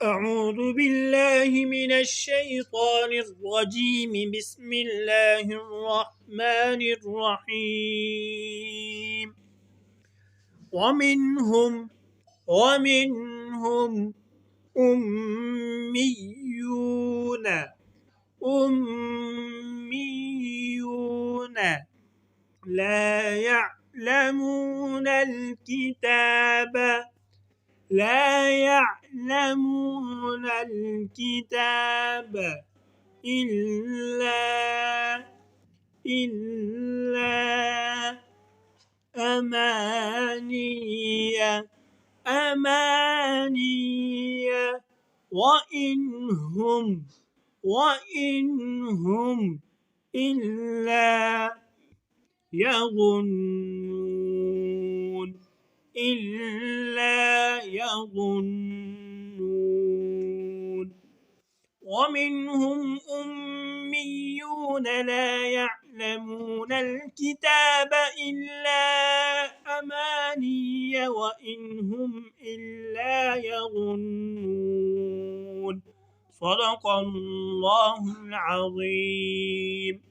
أعوذ بالله من الشيطان الرجيم. بسم الله الرحمن الرحيم. ومنهم أميون لا يعلمون الكتاب إلا أماني وإنهم إلا يظنون. ومنهم أميون لا يعلمون الكتاب إلا أماني وإنهم إلا يظنون. صدق الله العظيم.